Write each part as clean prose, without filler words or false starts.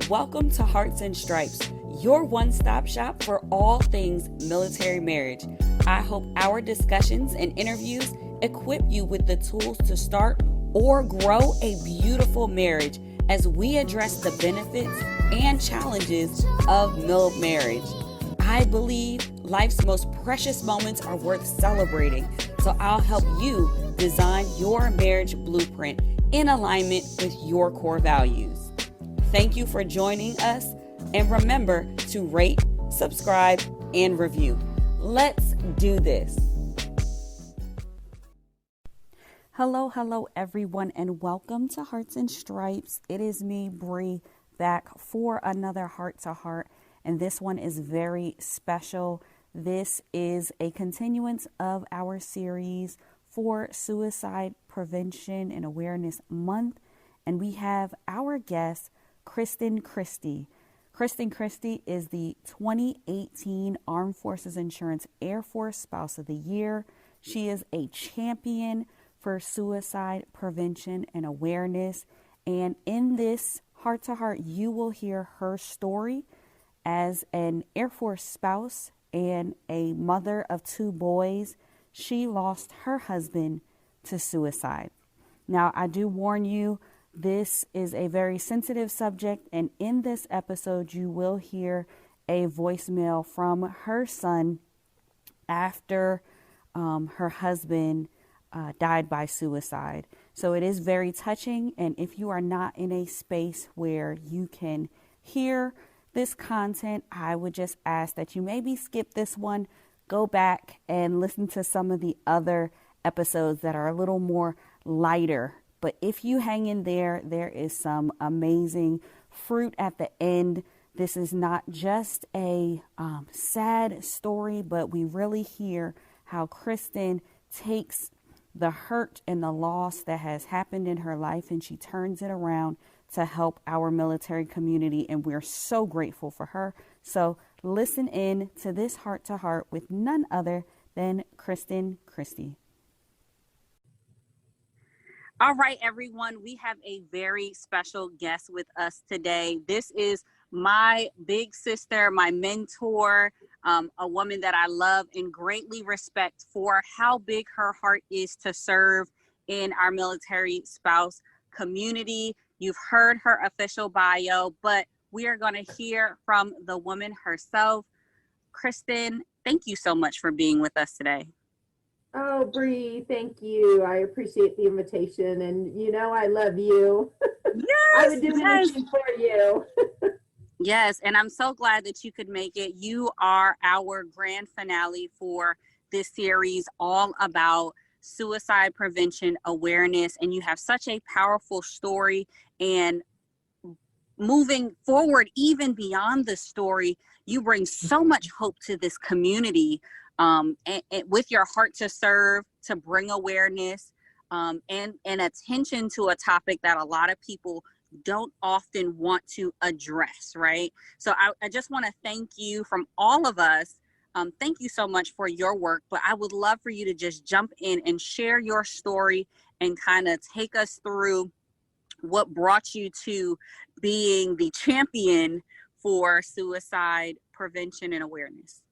Welcome to Hearts and Stripes, your one-stop shop for all things military marriage. I hope our discussions and interviews equip you with the tools to start or grow a beautiful marriage as we address the benefits and challenges of marriage. I believe life's most precious moments are worth celebrating, so I'll help you design your marriage blueprint in alignment with your core values. Thank you for joining us, and remember to rate, subscribe, and review. Let's do this. Hello, everyone, and welcome to Hearts and Stripes. It is me, Bree, back for another Heart to Heart, and this one is very special. This is a continuance of our series for Suicide Prevention and Awareness Month, and we have our guest, Kristen Christy. Kristen Christy is the 2018 Armed Forces Insurance Air Force Spouse of the Year. She is a champion for suicide prevention and awareness. And in this Heart to Heart, you will hear her story as an Air Force spouse and a mother of two boys. She lost her husband to suicide. Now, I do warn you, this is a very sensitive subject, and in this episode, you will hear a voicemail from her son after her husband died by suicide. So it is very touching, and if you are not in a space where you can hear this content, I would just ask that you maybe skip this one, go back and listen to some of the other episodes that are a little more lighter. But if you hang in there, there is some amazing fruit at the end. This is not just a sad story, but we really hear how Kristen takes the hurt and the loss that has happened in her life, and she turns it around to help our military community. And we're so grateful for her. So listen in to this Heart to Heart with none other than Kristen Christy. All right, everyone, we have a very special guest with us today. This is my big sister, my mentor, a woman that I love and greatly respect for how big her heart is to serve in our military spouse community. You've heard her official bio, but we are going to hear from the woman herself. Kristen, thank you so much for being with us today. Oh, Bree, thank you. I appreciate the invitation, and you know I love you. Yes, I would do anything for you. Yes, and I'm so glad that you could make it. You are our grand finale for this series, all about suicide prevention awareness, and you have such a powerful story. And moving forward, even beyond the story, you bring so much hope to this community. And with your heart to serve, to bring awareness, and attention to a topic that a lot of people don't often want to address, right? So I just want to thank you from all of us. Thank you so much for your work, but I would love for you to just jump in and share your story and kind of take us through what brought you to being the champion for suicide prevention and awareness.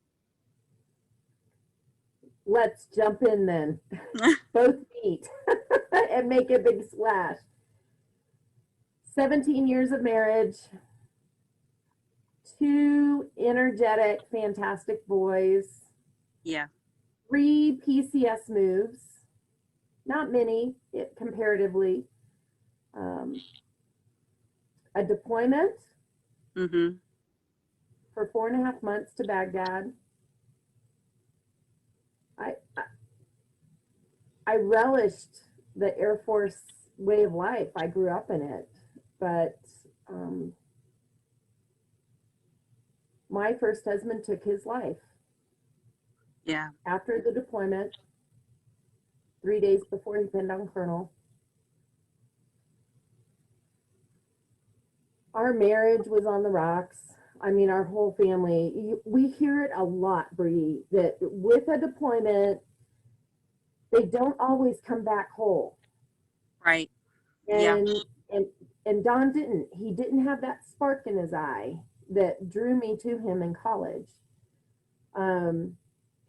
Let's jump in then. Both feet and make a big splash. 17 years of marriage, two energetic, fantastic boys. Yeah. 3 PCS moves, not many comparatively. A deployment for 4.5 months to Baghdad. I relished the Air Force way of life. I grew up in it, but my first husband took his life. Yeah. After the deployment, 3 days before he pinned on Colonel. Our marriage was on the rocks. I mean, our whole family, we hear it a lot, Bree, that with a deployment, they don't always come back whole. Right. And and Don didn't. He didn't have that spark in his eye that drew me to him in college.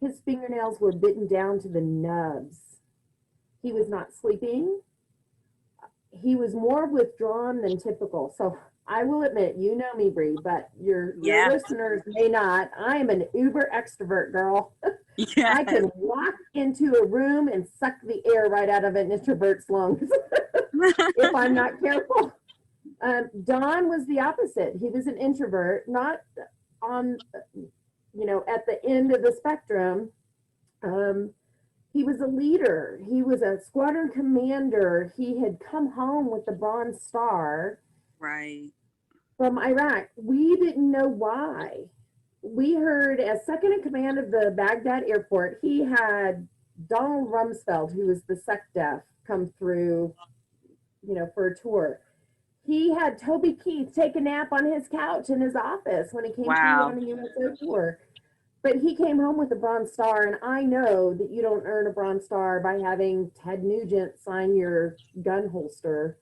His fingernails were bitten down to the nubs. He was not sleeping. He was more withdrawn than typical. So I will admit, you know me, Bree, but your listeners may not. I am an uber extrovert, girl. Yeah. I can walk into a room and suck the air right out of an introvert's lungs if I'm not careful. Don was the opposite. He was an introvert, not on, at the end of the spectrum. He was a leader. He was a squadron commander. He had come home with the Bronze Star. Right. From Iraq. We didn't know why. We heard, as second in command of the Baghdad airport, he had Donald Rumsfeld, who was the SecDef, come through, for a tour. He had Toby Keith take a nap on his couch in his office when he came through on a USO tour. But he came home with a Bronze Star, and I know that you don't earn a Bronze Star by having Ted Nugent sign your gun holster.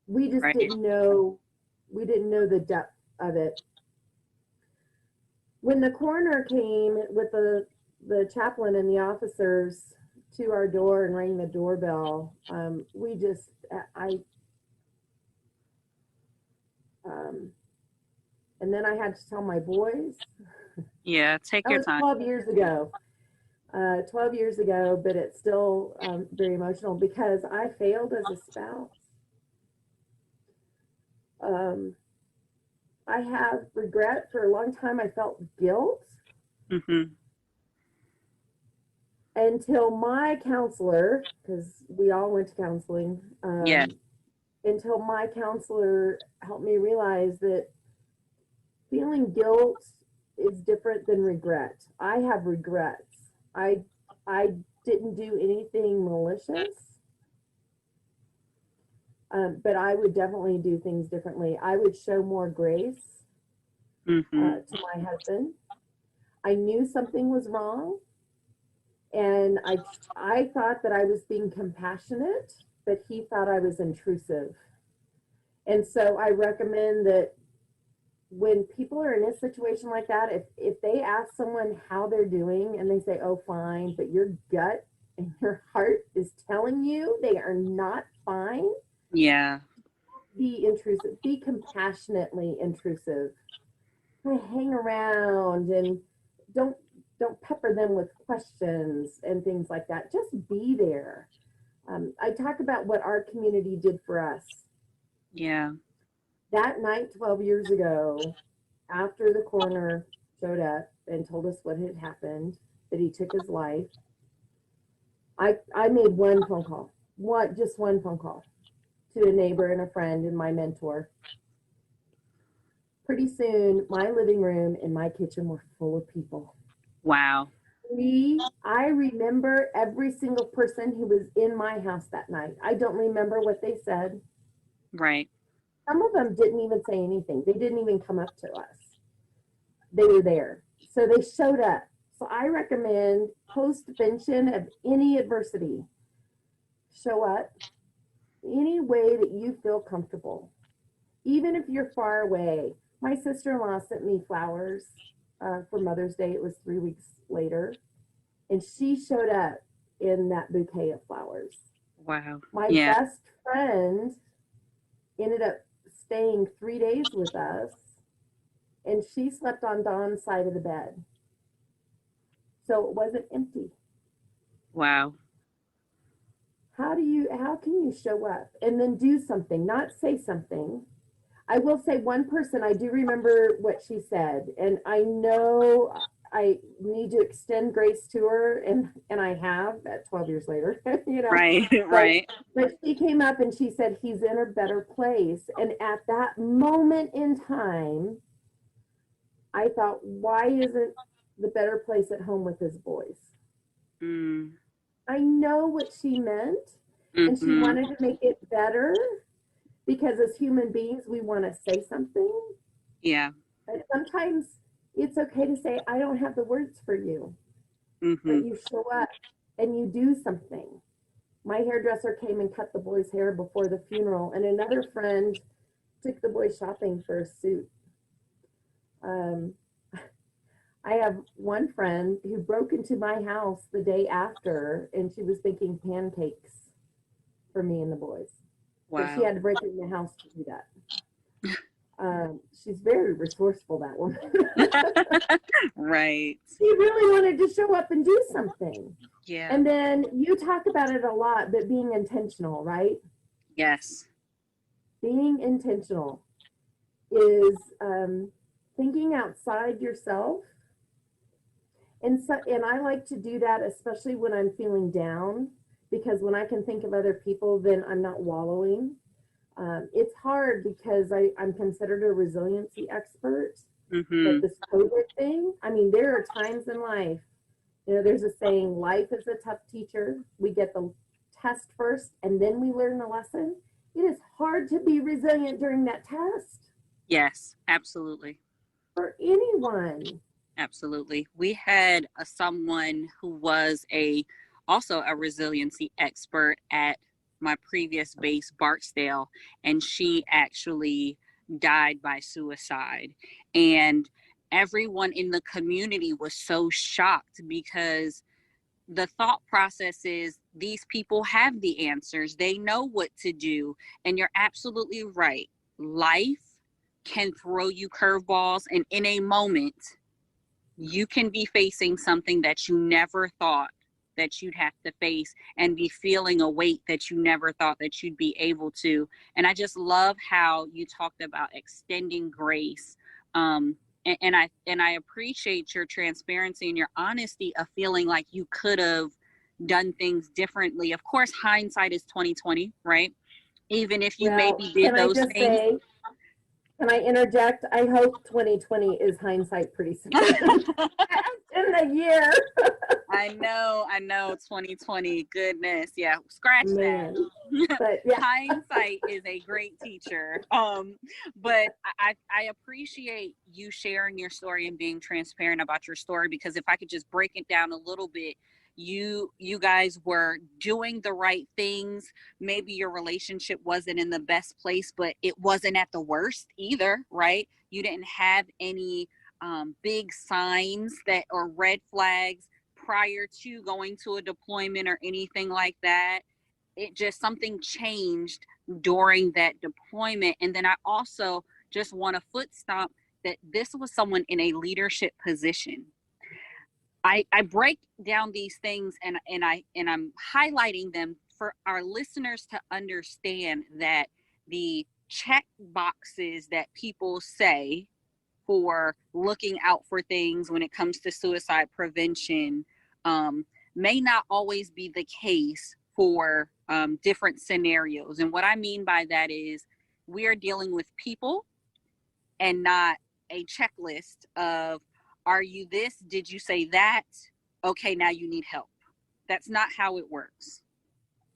We just didn't know. We didn't know the depth of it. When the coroner came with the chaplain and the officers to our door and rang the doorbell, and then I had to tell my boys. Yeah, take your time. 12 years ago. 12 years ago, but it's still very emotional because I failed as a spouse. I have regret. For a long time. I felt guilt until my counselor, because we all went to counseling, until my counselor helped me realize that feeling guilt is different than regret. I have regrets. I didn't do anything malicious. But I would definitely do things differently. I would show more grace to my husband. I knew something was wrong, and I thought that I was being compassionate, but he thought I was intrusive. And so I recommend that when people are in a situation like that, if they ask someone how they're doing and they say, "Oh, fine," but your gut and your heart is telling you they are not fine. Yeah. Be intrusive. Be compassionately intrusive. Hang around and don't pepper them with questions and things like that. Just be there. I talk about what our community did for us. Yeah. That night 12 years ago, after the coroner showed up and told us what had happened, that he took his life, I made one phone call. Just one phone call to a neighbor and a friend and my mentor. Pretty soon, my living room and my kitchen were full of people. Wow. I remember every single person who was in my house that night. I don't remember what they said. Right. Some of them didn't even say anything. They didn't even come up to us. They were there. So they showed up. So I recommend post-vention of any adversity, show up any way that you feel comfortable. Even if you're far away. My sister-in-law sent me flowers for Mother's Day. It was 3 weeks later. And she showed up in that bouquet of flowers. Wow. My best friend ended up staying 3 days with us, and she slept on Dawn's side of the bed. So it wasn't empty. Wow. How can you show up and then do something, not say something? I will say one person, I do remember what she said, and I know I need to extend grace to her, and I have at 12 years later, Right. But she came up and she said, he's in a better place. And at that moment in time, I thought, why isn't the better place at home with his boys? I know what she meant, and she wanted to make it better because as human beings, we want to say something. Yeah. And sometimes it's okay to say, I don't have the words for you, but you show up and you do something. my hairdresser came and cut the boy's hair before the funeral, and another friend took the boy shopping for a suit. Um, I have one friend who broke into my house the day after, and she was baking pancakes for me and the boys. Wow. But she had to break into the house to do that. She's very resourceful, that woman. Right. She really wanted to show up and do something. Yeah. And then you talk about it a lot, but being intentional, right? Yes. Being intentional is thinking outside yourself. And I like to do that, especially when I'm feeling down, because when I can think of other people, then I'm not wallowing. It's hard because I'm considered a resiliency expert. But this COVID thing, I mean, there are times in life, you know, there's a saying, life is a tough teacher. We get the test first and then we learn the lesson. It is hard to be resilient during that test. Yes, absolutely. For anyone. Absolutely. We had someone who was also a resiliency expert at my previous base, Barksdale, and she actually died by suicide. And everyone in the community was so shocked because the thought process is these people have the answers. They know what to do. And you're absolutely right. Life can throw you curveballs, and in a moment, you can be facing something that you never thought that you'd have to face and be feeling a weight that you never thought that you'd be able to. And I just love how you talked about extending grace. And I appreciate your transparency and your honesty of feeling like you could have done things differently. Of course, hindsight is 2020, right? Even if you maybe did those things. Can I interject? I hope 2020 is hindsight pretty soon. In the year. I know, 2020, goodness. Yeah, scratch that. But yeah. Hindsight is a great teacher. But I appreciate you sharing your story and being transparent about your story, because if I could just break it down a little bit, you guys were doing the right things. Maybe your relationship wasn't in the best place, but it wasn't at the worst either, right? You didn't have any big signs that or red flags prior to going to a deployment or anything like that. It just, something changed during that deployment. And then I also just want to foot stomp that this was someone in a leadership position. I break down these things and I'm highlighting them for our listeners to understand that the check boxes that people say for looking out for things when it comes to suicide prevention may not always be the case for different scenarios. And what I mean by that is we are dealing with people and not a checklist of, are you this? Did you say that? Okay, now you need help. That's not how it works.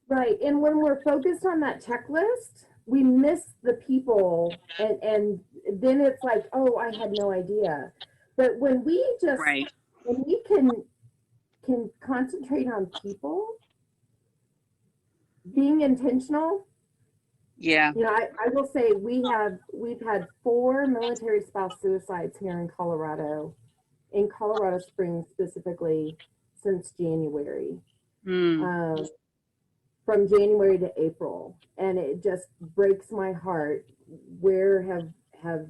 Right. And when we're focused on that checklist, we miss the people, and then it's like, oh, I had no idea. But when we just, when we can concentrate on people, being intentional. Yeah. You know, I will say we've had 4 military spouse suicides here in Colorado Springs specifically, since January. From January to April, and it just breaks my heart. Where has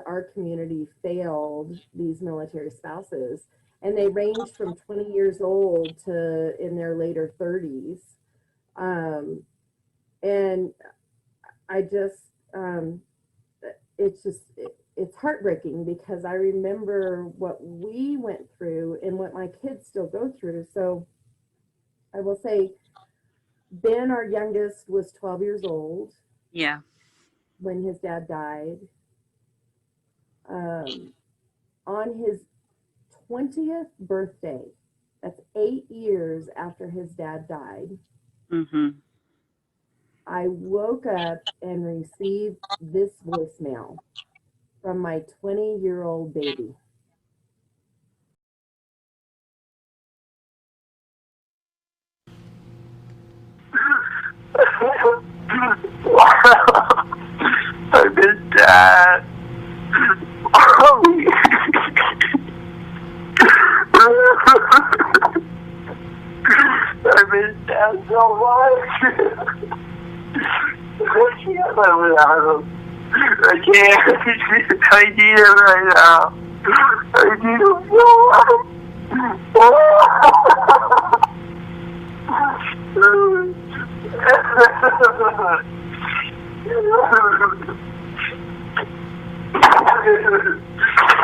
our community failed these military spouses? And they range from 20 years old to in their later 30s. And I just, it's heartbreaking, because I remember what we went through and what my kids still go through. So I will say, Ben, our youngest, was 12 years old. Yeah. When his dad died. On his 20th birthday, that's 8 years after his dad died, I woke up and received this voicemail from my 20-year-old baby. I miss Dad. I miss Dad so much. I can't live without him. I can't. I need him right now. I need him so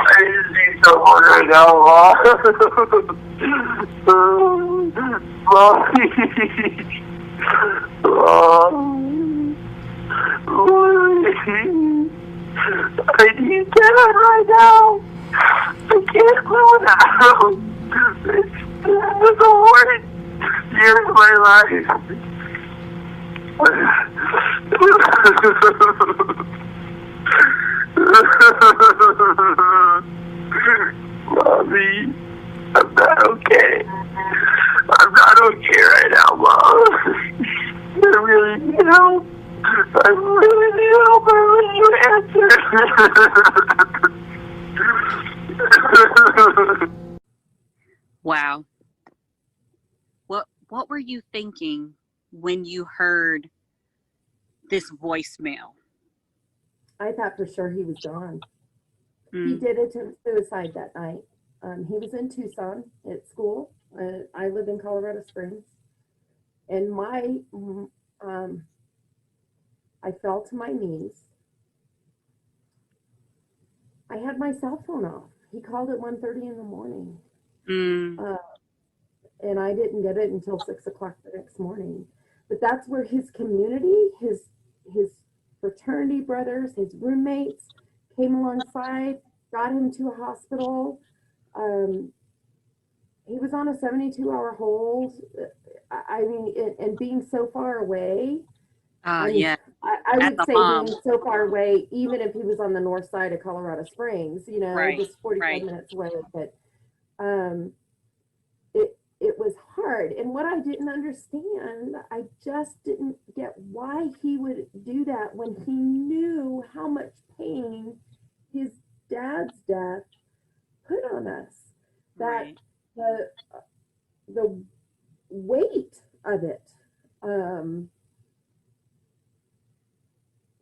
I just need someone right now, Mom. Mommy. I need Dad right now. I can't live without him. It's the worst year of my life. Mommy, I'm not okay. I'm not okay right now, Mom. I really need help. I really need help. I really need answers. Wow. What were you thinking when you heard this voicemail? I thought for sure he was gone. He did attempt suicide that night. He was in Tucson at school. I live in Colorado Springs. And I fell to my knees. I had my cell phone off. He called at 1:30 in the morning. And I didn't get it until 6 o'clock the next morning. But that's where his community, his fraternity brothers, his roommates came alongside, got him to a hospital. He was on a 72-hour hold. I mean, and being so far away. Yeah. I would say being so far away, even if he was on the north side of Colorado Springs, just 45 minutes away. But it was hard. And what I didn't understand, I just didn't get why he would do that when he knew how much pain his dad's death put on us. That the weight of it.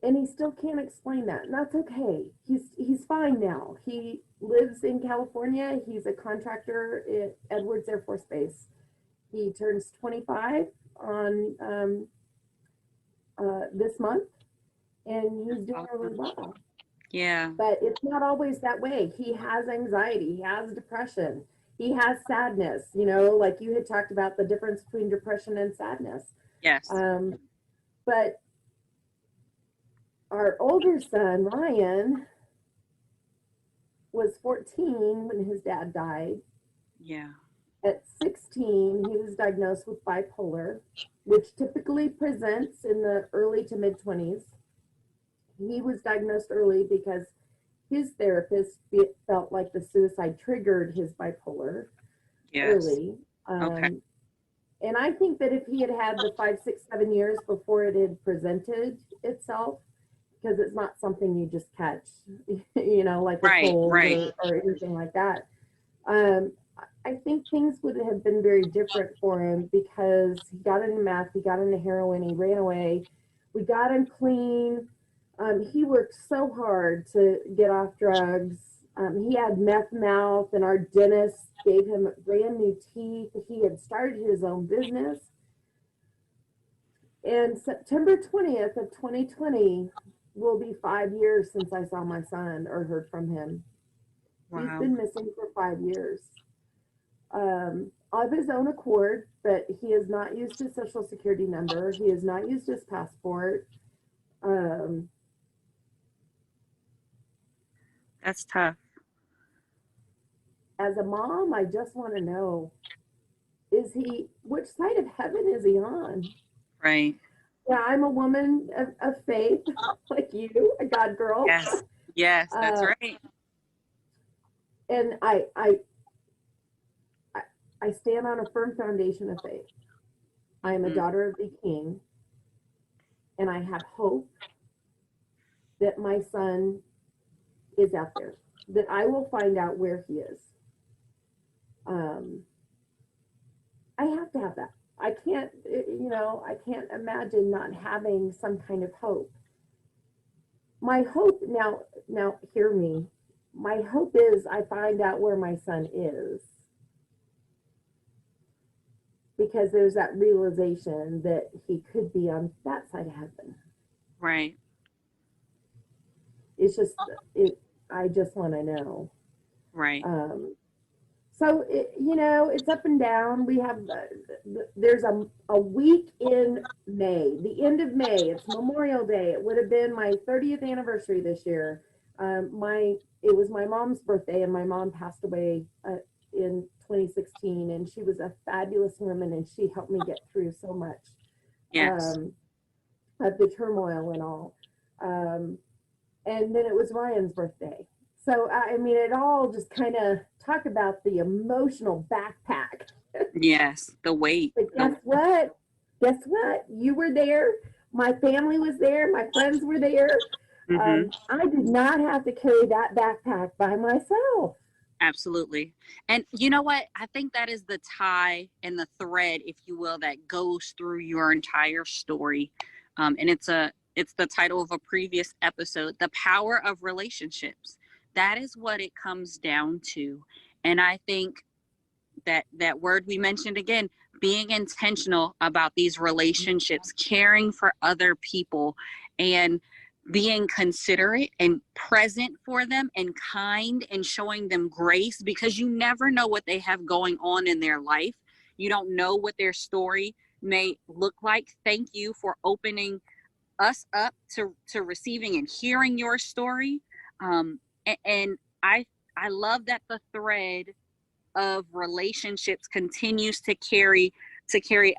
And he still can't explain that. And that's okay. He's fine now. He lives in California. He's a contractor at Edwards Air Force Base. He turns 25 on this month, and he's doing really well. Yeah. But it's not always that way. He has anxiety. He has depression. He has sadness. Like you had talked about the difference between depression and sadness. Yes. But our older son, Ryan, was 14 when his dad died. Yeah. At 16, he was diagnosed with bipolar, which typically presents in the early to mid-20s. He was diagnosed early because his therapist felt like the suicide triggered his bipolar early. Okay. And I think that if he had had the 5, 6, 7 years before it had presented itself, because it's not something you just catch, like a cold or anything like that. I think things would have been very different for him because he got into meth, he got into heroin, he ran away. We got him clean. He worked so hard to get off drugs. He had meth mouth, and our dentist gave him brand new teeth. He had started his own business. And September 20th of 2020 will be 5 years since I saw my son or heard from him. Wow. He's been missing for 5 years. Of his own accord, but he has not used his social security number. He has not used his passport. That's tough. As a mom, I just want to know, which side of heaven is he on? Right. Yeah, I'm a woman of faith, like you, a God girl. Yes, that's right. And I stand on a firm foundation of faith. I am a daughter of the King, and I have hope that my son is out there, that I will find out where he is. I have to have that. I can't, I can't imagine not having some kind of hope. My hope now hear me. My hope is I find out where my son is, because there's that realization that he could be on that side of heaven. Right. It's just, I just want to know. Right. So, it's up and down. We have, there's a week in May, the end of May. It's Memorial Day. It would have been my 30th anniversary this year. It was my mom's birthday, and my mom passed away in 2016, and she was a fabulous woman, and she helped me get through so much of the turmoil and all. And then it was Ryan's birthday. So, I mean, it all just kind of talk about the emotional backpack. Yes, the weight. But guess what? Guess what? You were there. My family was there. My friends were there. I did not have to carry that backpack by myself. Absolutely. And you know what? I think that is the tie and the thread, if you will, that goes through your entire story. And it's the title of a previous episode, The Power of Relationships. That is what it comes down to. And I think that word we mentioned again, being intentional about these relationships, caring for other people, and being considerate and present for them and kind and showing them grace, because you never know what they have going on in their life. You don't know what their story may look like. Thank you for opening us up to receiving and hearing your story. And I love that the thread of relationships continues to carry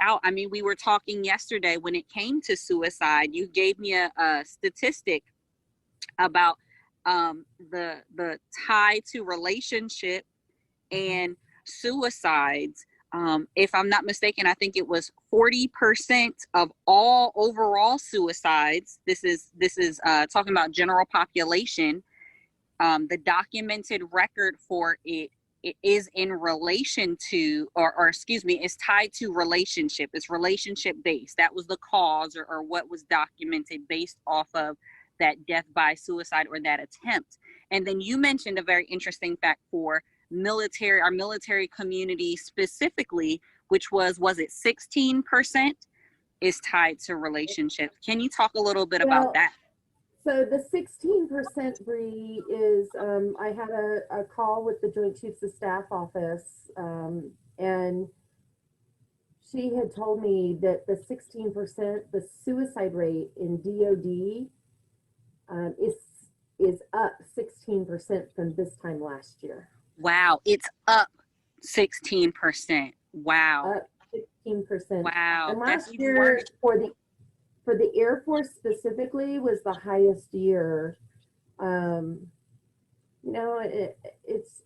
out. I mean, we were talking yesterday when it came to suicide. You gave me a statistic about the tie to relationship and suicides. If I'm not mistaken, I think it was 40% of all overall suicides. This is talking about general population. The documented record for it is in relation to, or excuse me, is tied to relationship. It's relationship based. That was the cause or what was documented based off of that death by suicide or that attempt. And then you mentioned a very interesting fact for our military community specifically, which was it 16% is tied to relationships. Can you talk a little bit about that? So the 16%, Bree, is I had a call with the Joint Chiefs of Staff office, and she had told me that the 16%, the suicide rate in DOD is up 16% from this time last year. Wow, it's up 16%. Wow. Up 16%. Wow. And last That's year for the Air Force specifically was the highest year. It's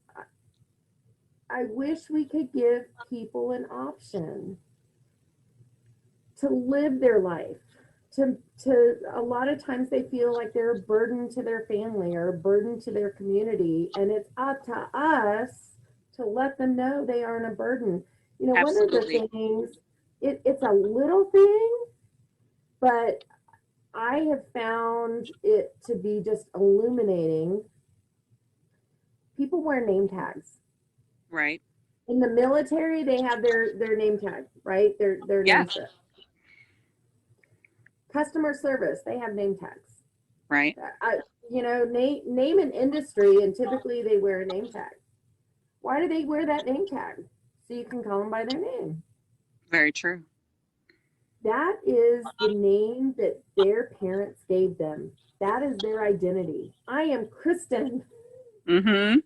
I wish we could give people an option to live their life. To a lot of times they feel like they're a burden to their family or a burden to their community, and it's up to us to let them know they aren't a burden. Absolutely. One of the things, it's a little thing, but I have found it to be just illuminating. People wear name tags. Right. In the military, they have their name tag, right? Their name strip. Customer service, they have name tags. Right. Name an industry, and typically they wear a name tag. Why do they wear that name tag? So you can call them by their name. Very true. That is the name that their parents gave them. That is their identity. I am Kristen. Mm-hmm.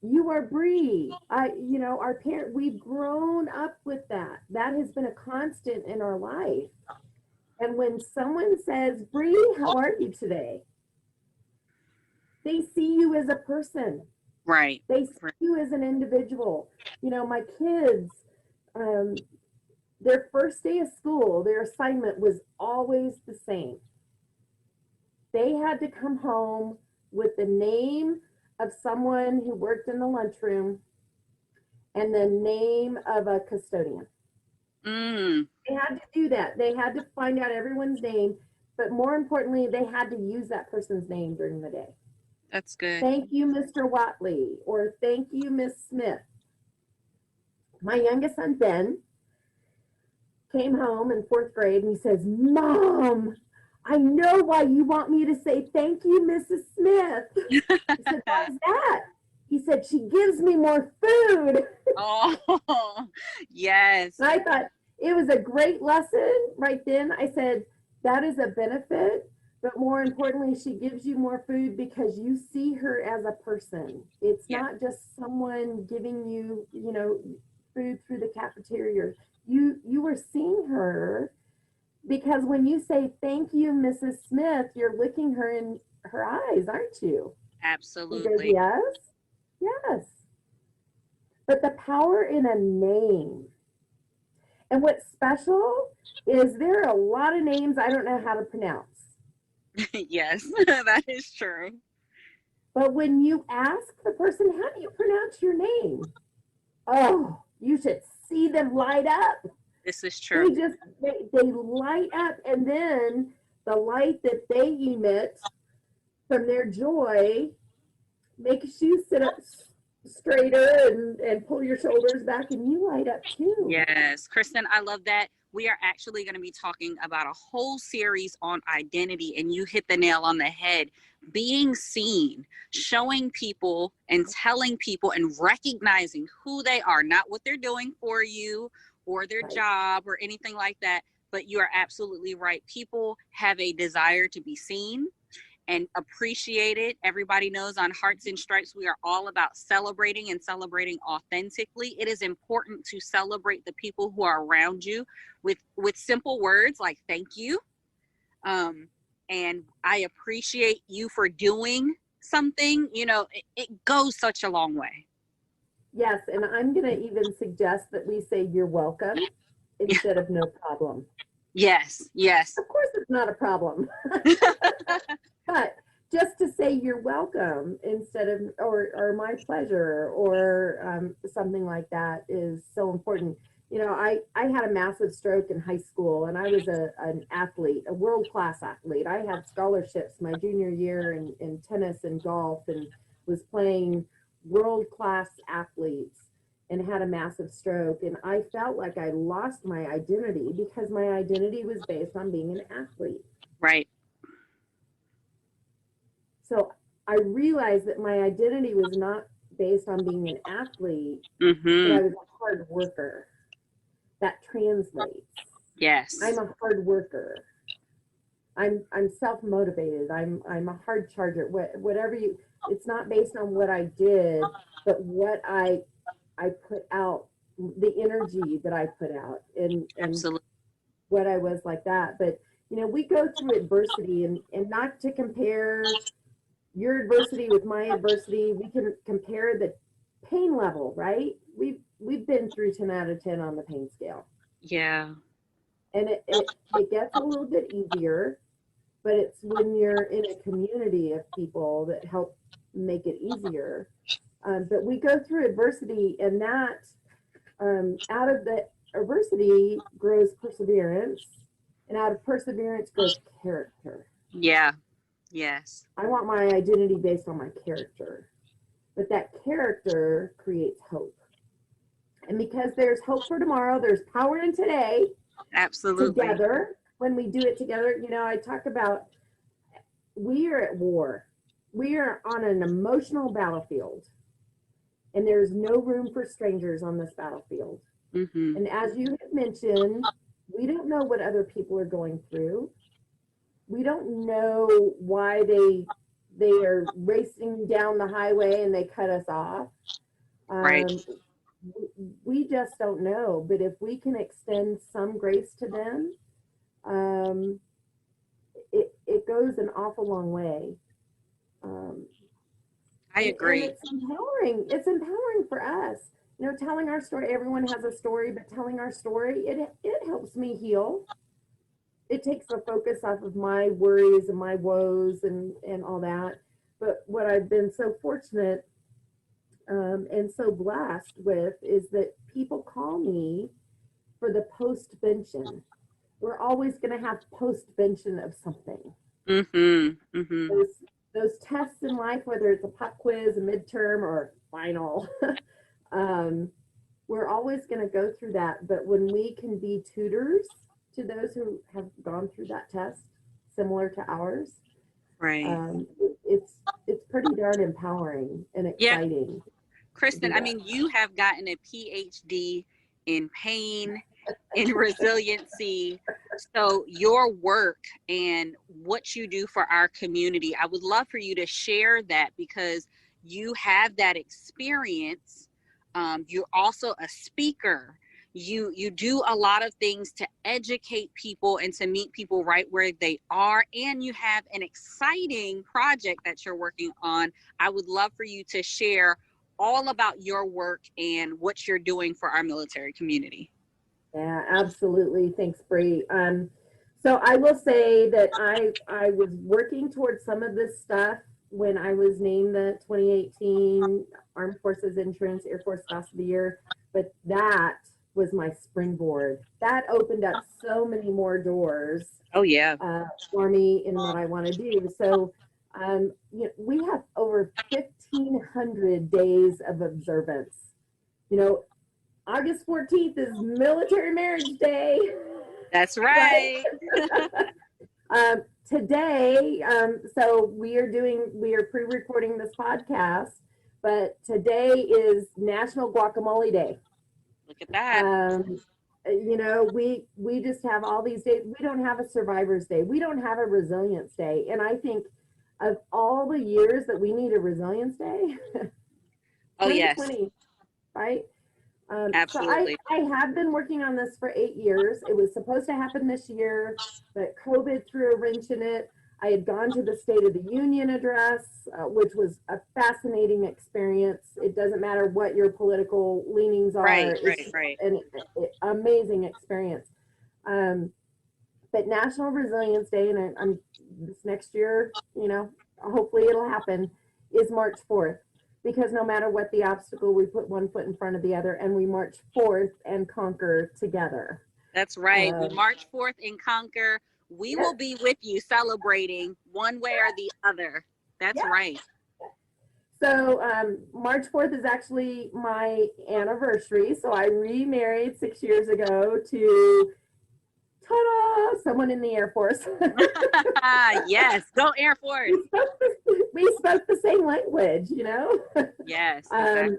You are Bree. Our parent, we've grown up with that. That has been a constant in our life. And when someone says, Bree, how are you today? They see you as a person. Right. They see you as an individual. My kids, their first day of school, their assignment was always the same. They had to come home with the name of someone who worked in the lunchroom and the name of a custodian. They had to do that. They had to find out everyone's name, but more importantly, they had to use that person's name during the day. That's good. Thank you, Mr. Watley, or thank you, Miss Smith. My youngest son, Ben, came home in 4th grade and he says, Mom, I know why you want me to say thank you, Mrs. Smith. I said, why is that? He said, she gives me more food. Oh, yes. And I thought it was a great lesson right then. I said, that is a benefit, but more importantly, she gives you more food because you see her as a person. It's not just someone giving you, you know, food through the cafeteria. You were seeing her, because when you say thank you, Mrs. Smith, you're looking her in her eyes, aren't you? Absolutely. He goes, yes. But the power in a name. And what's special is there are a lot of names I don't know how to pronounce. Yes, that is true. But when you ask the person, how do you pronounce your name? Oh, you should see them light up. This is true. They light up, and then the light that they emit from their joy makes you sit up straighter and pull your shoulders back, and you light up too. Yes, Kristen, I love that. We are actually going to be talking about a whole series on identity, and you hit the nail on the head. Being seen, showing people and telling people and recognizing who they are, not what they're doing for you or their job or anything like that. But you are absolutely right. People have a desire to be seen and appreciated. Everybody knows on Hearts and Stripes, we are all about celebrating and celebrating authentically. It is important to celebrate the people who are around you with simple words like thank you. And I appreciate you for doing something. You know, it goes such a long way. Yes, and I'm going to even suggest that we say you're welcome instead of no problem. Yes, yes. Of course it's not a problem. But just to say you're welcome instead of, or my pleasure, or something like that is so important. You know, I had a massive stroke in high school, and I was an athlete, a world-class athlete. I had scholarships my junior year in tennis and golf, and was playing world-class athletes, and had a massive stroke. And I felt like I lost my identity because my identity was based on being an athlete. Right. So I realized that my identity was not based on being an athlete, Mm-hmm. but I was a hard worker. That translates. Yes. I'm a hard worker. I'm self-motivated. I'm a hard charger. Whatever you, it's not based on what I did, but what I put out, the energy that I put out, and Absolutely. what I was like that. But you know, we go through adversity, and not to compare your adversity with my adversity. We can compare the pain level, right? We've been through 10 out of 10 on the pain scale. Yeah. And it gets a little bit easier, but it's when you're in a community of people that help make it easier. But we go through adversity, and that out of the adversity grows perseverance, and out of perseverance grows character. Yeah. Yes. I want my identity based on my character, but that character creates hope. And because there's hope for tomorrow, there's power in today. Absolutely. Together, when we do it together, you know, I talk about we are at war. We are on an emotional battlefield, and there's no room for strangers on this battlefield. Mm-hmm. And as you have mentioned, we don't know what other people are going through. We don't know why they are racing down the highway and they cut us off. Right. We just don't know. But if we can extend some grace to them, it goes an awful long way. I agree. And it's empowering. It's empowering for us. telling our story, everyone has a story, but telling our story, it helps me heal. It takes the focus off of my worries and my woes and all that. But what I've been so fortunate and so blessed with is that people call me for the postvention. We're always going to have postvention of something. Mm-hmm. Mm-hmm. Those tests in life, whether it's a pop quiz, a midterm, or final, we're always going to go through that. But when we can be tutors to those who have gone through that test, similar to ours, right, it's pretty darn empowering and exciting. Yeah. Kristen, I mean, you have gotten a PhD in pain, in resiliency. So your work and what you do for our community, I would love for you to share that, because you have that experience. You're also a speaker. You do a lot of things to educate people and to meet people right where they are. And you have an exciting project that you're working on. I would love for you to share all about your work and what you're doing for our military community. Yeah, absolutely. Thanks, Bree. So I will say that I was working towards some of this stuff when I was named the 2018 Armed Forces Insurance Air Force Spouse of the Year, but that was my springboard. That opened up so many more doors. Oh yeah. For me in what I want to do. So we have over 1,500 days of observance. August 14th is Military Marriage Day. That's right. Today, so we are pre-recording this podcast, but today is National Guacamole Day. Look at that. We just have all these days. We don't have a Survivor's Day. We don't have a Resilience Day. And I think of all the years that we need a Resilience Day. Oh, yes. Right? Absolutely. So I have been working on this for 8 years. It was supposed to happen this year, but COVID threw a wrench in it. I had gone to the State of the Union address, which was a fascinating experience. It doesn't matter what your political leanings are. Right. An amazing experience. But National Resilience Day, and I'm this next year, hopefully it'll happen, is March 4th. Because no matter what the obstacle, we put one foot in front of the other and we march forth and conquer together. That's right. We march forth and conquer. We will be with you celebrating one way or the other. That's right. So March 4th is actually my anniversary. So I remarried 6 years ago to someone in the Air Force. Yes, go Air Force. We spoke the same language, Yes. Exactly.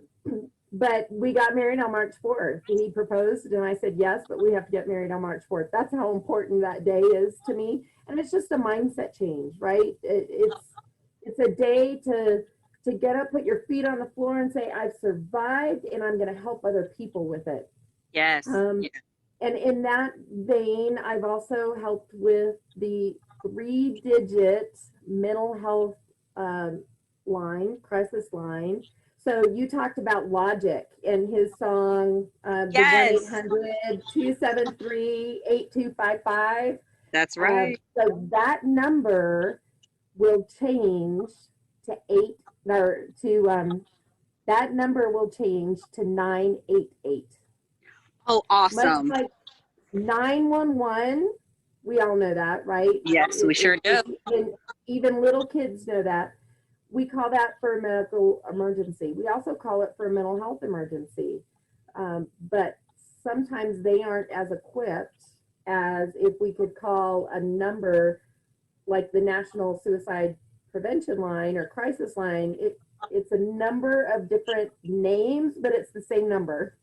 But we got married on March 4th. He proposed and I said yes, but we have to get married on March 4th. That's how important that day is to me. And it's just a mindset change, right? It's a day to get up, put your feet on the floor and say, I've survived and I'm going to help other people with it. Yes. And in that vein, I've also helped with the 3-digit mental health crisis line. So you talked about Logic and his song, yes. the 1-800-273-8255. That's right. So that number will change to 988. Oh, awesome. Much like 911, we all know that, right? Yes, we sure do. Even little kids know that. We call that for a medical emergency. We also call it for a mental health emergency. But sometimes they aren't as equipped as if we could call a number like the National Suicide Prevention Line or Crisis Line. It's a number of different names, but it's the same number.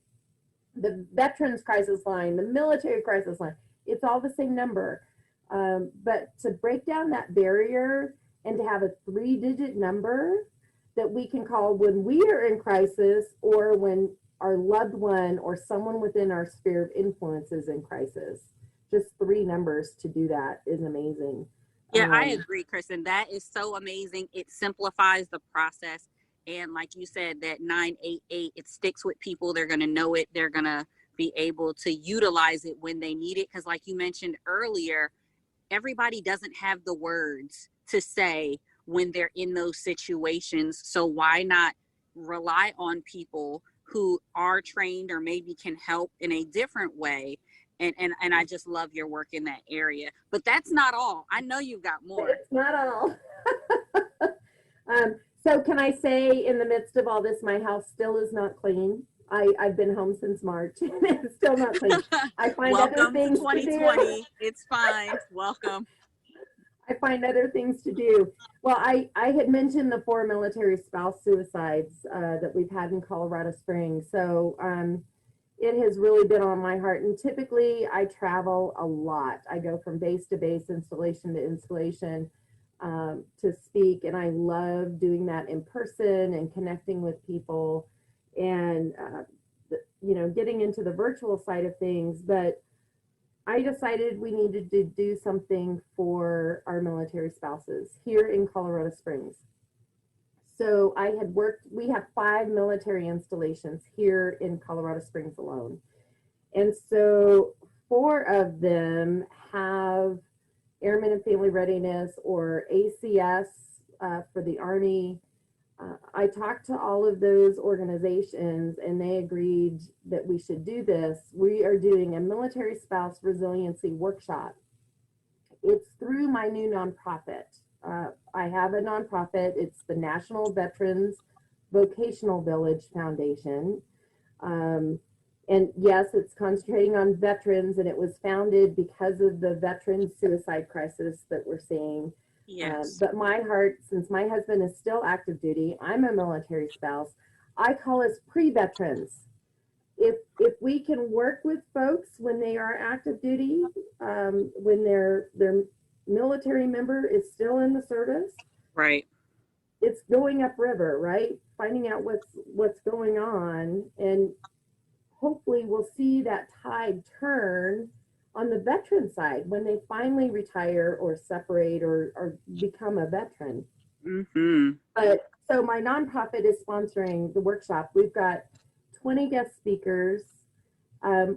The Veterans Crisis Line, the Military Crisis Line, it's all the same number. But to break down that barrier and to have a 3-digit number that we can call when we are in crisis or when our loved one or someone within our sphere of influence is in crisis. Just 3 numbers to do that is amazing. Yeah, I agree, Kristen. That is so amazing. It simplifies the process. And like you said, that 988, it sticks with people. They're going to know it. They're going to be able to utilize it when they need it. Because like you mentioned earlier, everybody doesn't have the words to say when they're in those situations. So why not rely on people who are trained or maybe can help in a different way? And I just love your work in that area. But that's not all. I know you've got more. It's not all. So can I say, in the midst of all this, my house still is not clean. I've been home since March and it's still not clean. I find other things to 2020. It's fine. Welcome. I find other things to do. Well, I had mentioned the 4 military spouse suicides that we've had in Colorado Springs. So it has really been on my heart. And typically I travel a lot. I go from base to base, installation to installation to speak. And I love doing that in person and connecting with people and, getting into the virtual side of things. But I decided we needed to do something for our military spouses here in Colorado Springs. So we have 5 military installations here in Colorado Springs alone. And so 4 of them have Airmen and Family Readiness or ACS for the Army. I talked to all of those organizations and they agreed that we should do this. We are doing a military spouse resiliency workshop. It's through my new nonprofit. I have a nonprofit. It's the National Veterans Vocational Village Foundation. And yes, it's concentrating on veterans, and it was founded because of the veteran suicide crisis that we're seeing. Yes. But my heart, since my husband is still active duty, I'm a military spouse, I call us pre-veterans. If we can work with folks when they are active duty, when their military member is still in the service, right, it's going upriver, right? Finding out what's going on, and hopefully we'll see that tide turn on the veteran side when they finally retire or separate or become a veteran. Mm-hmm. But so my nonprofit is sponsoring the workshop. We've got 20 guest speakers.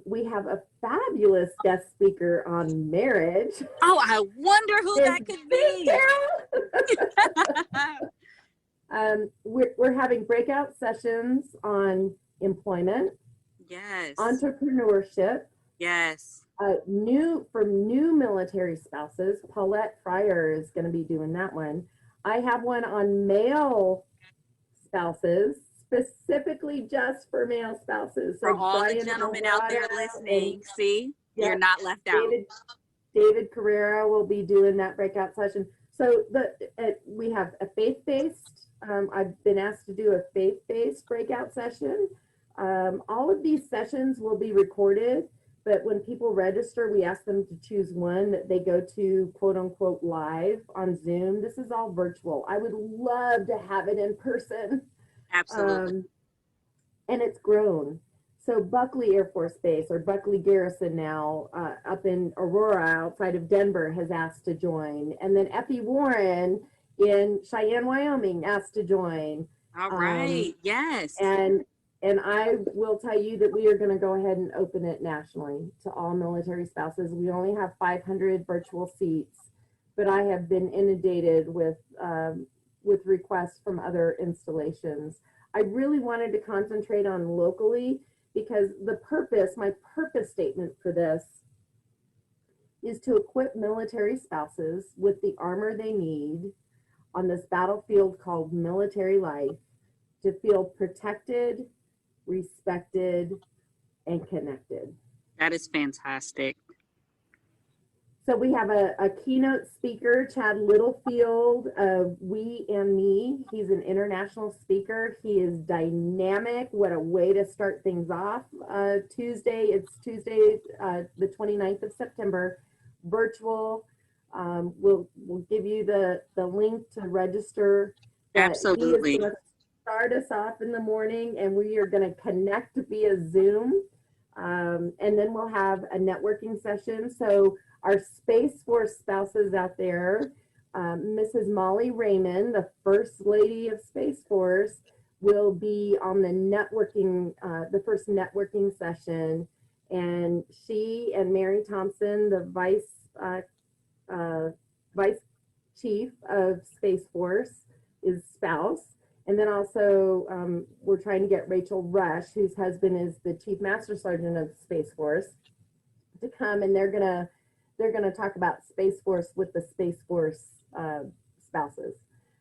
We have a fabulous guest speaker on marriage. Oh, I wonder who that could be. We're having breakout sessions on employment. Yes. Entrepreneurship. Yes. For new military spouses, Paulette Fryer is going to be doing that one. I have one on male spouses, specifically just for male spouses. So for all Brian the gentlemen out there listening, you're not left out. David Carrera will be doing that breakout session. So we have a faith-based, I've been asked to do a faith-based breakout session. All of these sessions will be recorded, but when people register, we ask them to choose one that they go to quote unquote live on Zoom. This is all virtual. I would love to have it in person. Absolutely. And it's grown. So Buckley Air Force Base, or Buckley Garrison now, up in Aurora outside of Denver, has asked to join. And then Effie Warren in Cheyenne, Wyoming asked to join. All right. Yes. And I will tell you that we are going to go ahead and open it nationally to all military spouses. We only have 500 virtual seats, but I have been inundated with requests from other installations. I really wanted to concentrate on locally because my purpose statement for this is to equip military spouses with the armor they need on this battlefield called military life to feel protected, respected, and connected. That is fantastic. So we have a keynote speaker, Chad Littlefield of We and Me. He's an international speaker. He is dynamic. What a way to start things off. It's Tuesday, the 29th of September, virtual. We'll give you the link to register. Absolutely. Start us off in the morning, and we are going to connect via Zoom, and then we'll have a networking session. So our Space Force spouses out there, Mrs. Molly Raymond, the First Lady of Space Force, will be on the networking, the first networking session. And she and Mary Thompson, the vice chief of Space Force, is spouse. And then also we're trying to get Rachel Rush, whose husband is the chief master sergeant of Space Force, to come, and they're gonna talk about Space Force with the Space Force spouses.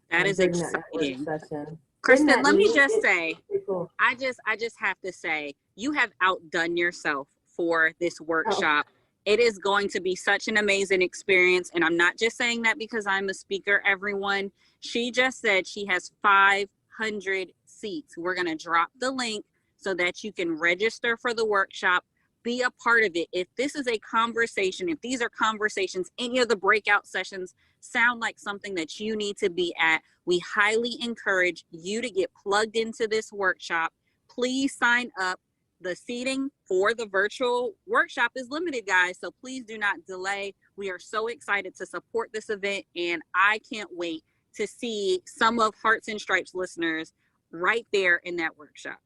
That is during exciting. That session. Kristen, let me just It's say, cool. I just have to say, you have outdone yourself for this workshop. It is going to be such an amazing experience. And I'm not just saying that because I'm a speaker, everyone. She just said she has 500 seats. We're going to drop the link so that you can register for the workshop, be a part of it. If this is a conversation, if these are conversations, any of the breakout sessions sound like something that you need to be at, we highly encourage you to get plugged into this workshop. Please sign up. The seating for the virtual workshop is limited, guys, so please do not delay. We are so excited to support this event, and I can't wait to see some of Hearts and Stripes listeners right there in that workshop.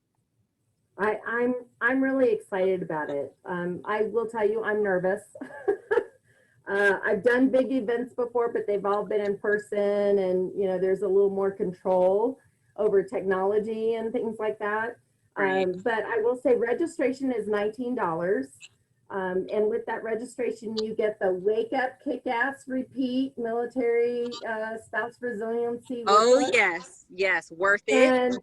I'm really excited about it. I will tell you, I'm nervous. I've done big events before, but they've all been in person, and there's a little more control over technology and things like that. Right. But I will say registration is $19. And with that registration, you get the Wake Up, Kick Ass, Repeat Military Spouse Resiliency. Oh, yes, worth it.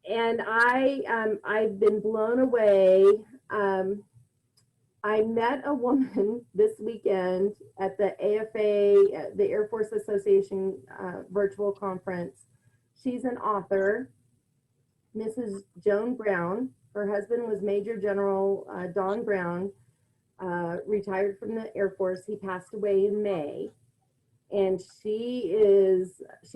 And I've been blown away. I met a woman this weekend at the AFA, the Air Force Association virtual conference. She's an author, Mrs. Joan Brown. Her husband was Major General Don Brown, retired from the Air Force. He passed away in May. And she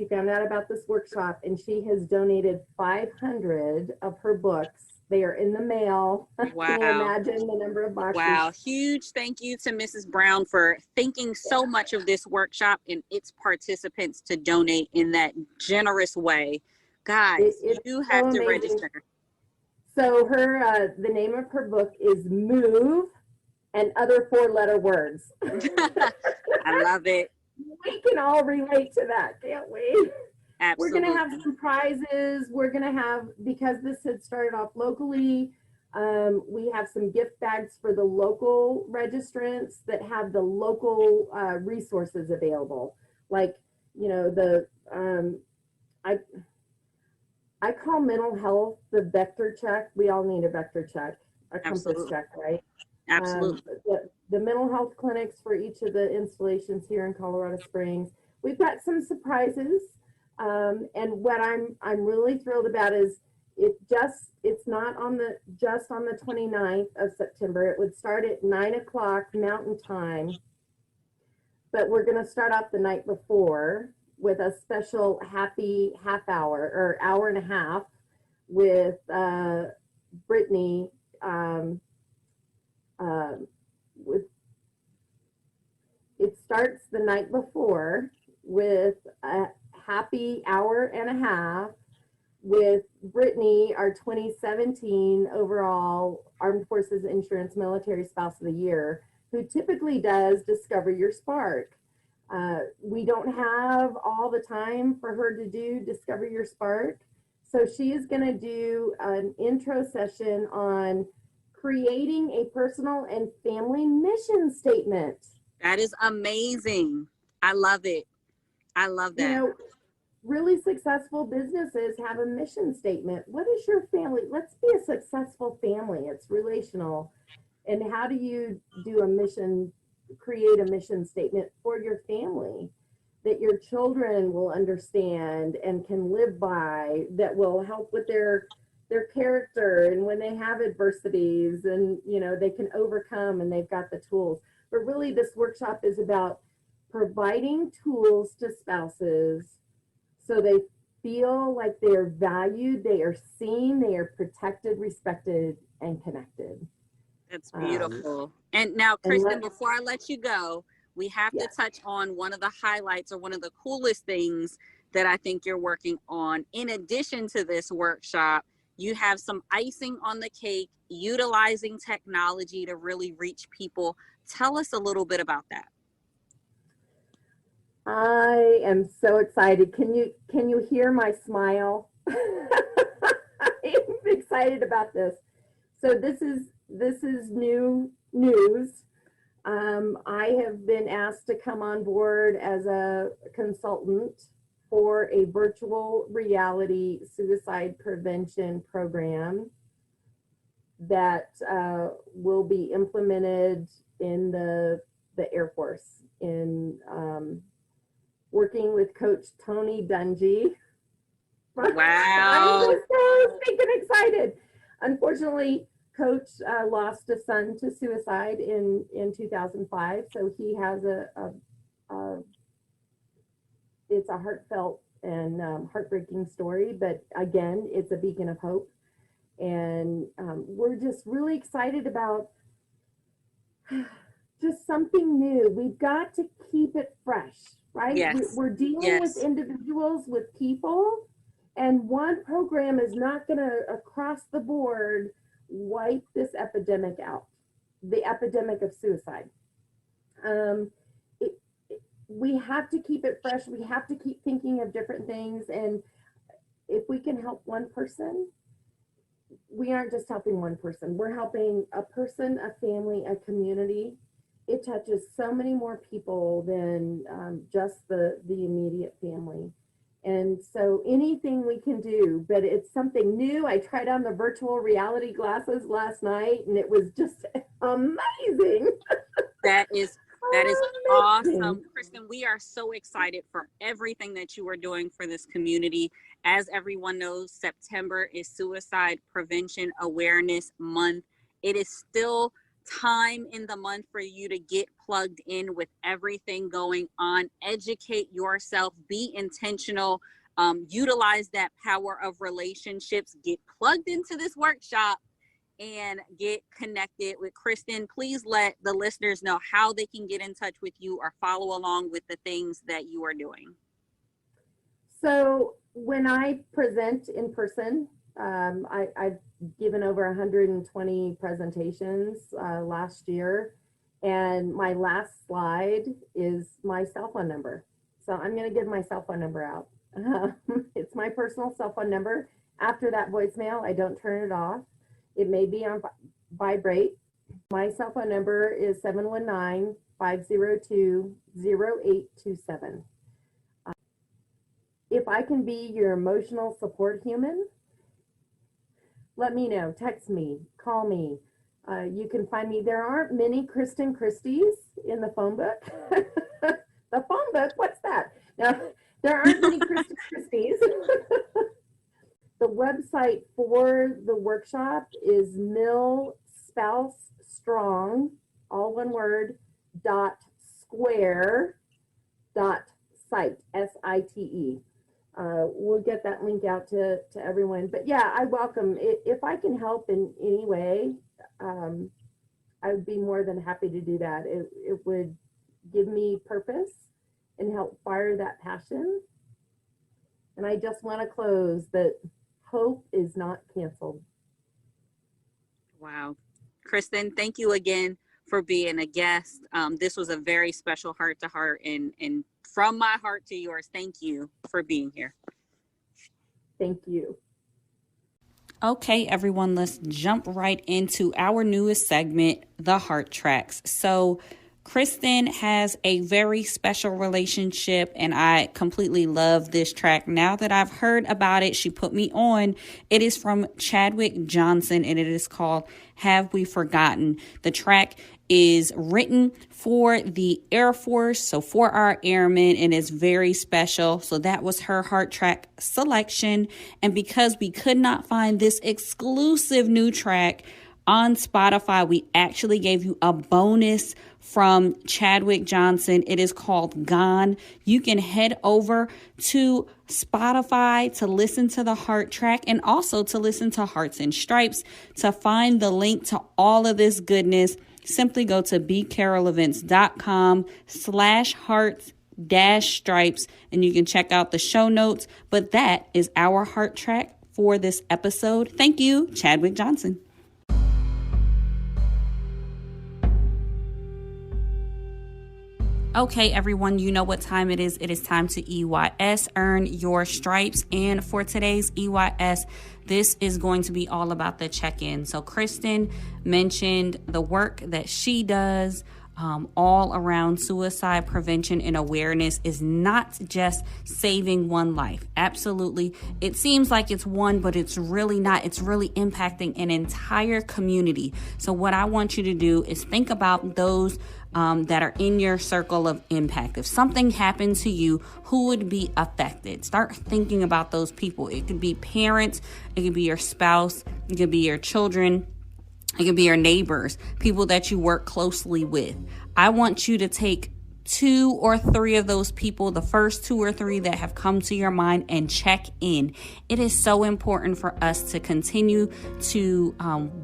found out about this workshop, and she has donated 500 of her books. They are in the mail. Wow. Can you imagine the number of boxes? Wow. Huge thank you to Mrs. Brown for thinking so much of this workshop and its participants to donate in that generous way. Guys, you have to register. So the name of her book is Move and Other 4-Letter Words. I love it. We can all relate to that, can't we? Absolutely. We're going to have some prizes. We're going to have, because this had started off locally, we have some gift bags for the local registrants that have the local resources available. Like, I call mental health the vector check. We all need a vector check, a compass check, right? Absolutely. The mental health clinics for each of the installations here in Colorado Springs. We've got some surprises. And what I'm really thrilled about is it's not just on the 29th of September. It would start at 9:00 Mountain Time, but we're going to start off the night before with a special happy half hour or hour and a half with Brittany. It starts the night before with a happy hour and a half with Brittany, our 2017 overall Armed Forces Insurance Military Spouse of the Year, who typically does Discover Your Spark. We don't have all the time for her to do Discover Your Spark, so she is going to do an intro session on creating a personal and family mission statement. That is amazing. I love it. I love that. Really successful businesses have a mission statement. What is your family? Let's be a successful family. It's relational. And how do you create a mission statement for your family that your children will understand and can live by, that will help with their character, and when they have adversities and they can overcome and they've got the tools. But really this workshop is about providing tools to spouses so they feel like they are valued, they are seen, they are protected, respected, and connected. That's beautiful. And now, Kristen, before I let you go, we have to touch on one of the highlights or one of the coolest things that I think you're working on. In addition to this workshop, you have some icing on the cake, utilizing technology to really reach people. Tell us a little bit about that. I am so excited. Can you hear my smile? I'm excited about this. So this is new news. I have been asked to come on board as a consultant for a virtual reality suicide prevention program that will be implemented in the Air Force in working with Coach Tony Dungy. Wow. I'm just so freaking excited. Unfortunately, Coach lost a son to suicide in 2005, so he has it's a heartfelt and heartbreaking story, but again, it's a beacon of hope. And we're just really excited about just something new. We've got to keep it fresh, right? Yes. We're dealing with individuals, with people, and one program is not going to, across the board, wipe this epidemic out, the epidemic of suicide. We have to keep it fresh. We have to keep thinking of different things. And if we can help one person, we aren't just helping one person. We're helping a person, a family, a community. It touches so many more people than just the immediate family. And so anything we can do, but it's something new. I tried on the virtual reality glasses last night and it was just amazing. That is awesome. Kristen, we are so excited for everything that you are doing for this community. As everyone knows, September is Suicide Prevention Awareness Month. It is still time in the month for you to get plugged in with everything going on. Educate yourself, be intentional, utilize that power of relationships, get plugged into this workshop, and get connected with Kristen. Please let the listeners know how they can get in touch with you or follow along with the things that you are doing. So when I present in person, I've given over 120 presentations last year, and my last slide is my cell phone number. So I'm going to give my cell phone number out. It's my personal cell phone number. After that voicemail, I don't turn it off. It may be on vibrate. My cell phone number is 719-502-0827. If I can be your emotional support human, let me know. Text me, call me. You can find me. There aren't many Kristen Christys in the phone book. The phone book? What's that? Now, there aren't many Kristen Christys. The website for the workshop is millspousestrong, all one word, .square.site, S-I-T-E. We'll get that link out to everyone. But yeah, I welcome it. If I can help in any way, I would be more than happy to do that. It would give me purpose and help fire that passion. And I just want to close that hope is not canceled. Wow. Kristen, thank you again for being a guest. This was a very special heart to heart, and from my heart to yours, thank you for being here. Thank you. Okay, everyone, let's jump right into our newest segment, the Heart Tracks. So Kristen has a very special relationship, and I completely love this track. Now that I've heard about it, she put me on. It is from Chadwick Johnson, and it is called Have We Forgotten? The track is written for the Air Force, so for our airmen, and it's very special. So that was her heart track selection. And because we could not find this exclusive new track on Spotify, we actually gave you a bonus from Chadwick Johnson. It is called Gone. You can head over to Spotify to listen to the heart track and also to listen to Hearts and Stripes. To find the link to all of this goodness, simply go to becarolevents.com/hearts Stripes, and you can check out the show notes. But that is our heart track for this episode. Thank you, Chadwick Johnson. Okay, everyone, you know what time it is. It is time to EYS, earn your stripes. And for today's EYS, this is going to be all about the check-in. So Kristen mentioned the work that she does all around suicide prevention and awareness is not just saving one life. Absolutely. It seems like it's one, but it's really not. It's really impacting an entire community. So what I want you to do is think about those that are in your circle of impact. If something happened to you, who would be affected? Start thinking about those people. It could be parents, it could be your spouse, it could be your children, it could be your neighbors, people that you work closely with. I want you to take 2 or 3 of those people, the first 2 or 3 that have come to your mind, and check in. It is so important for us to continue to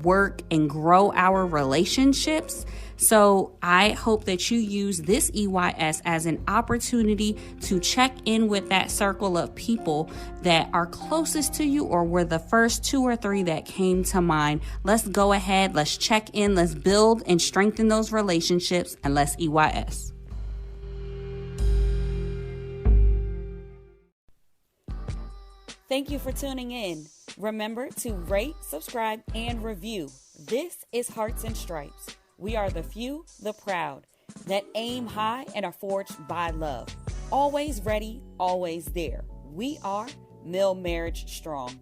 work and grow our relationships. So I hope that you use this EYS as an opportunity to check in with that circle of people that are closest to you or were the first 2 or 3 that came to mind. Let's go ahead. Let's check in. Let's build and strengthen those relationships, and let's EYS. Thank you for tuning in. Remember to rate, subscribe, and review. This is Hearts and Stripes. We are the few, the proud, that aim high and are forged by love. Always ready, always there. We are Mill Marriage Strong.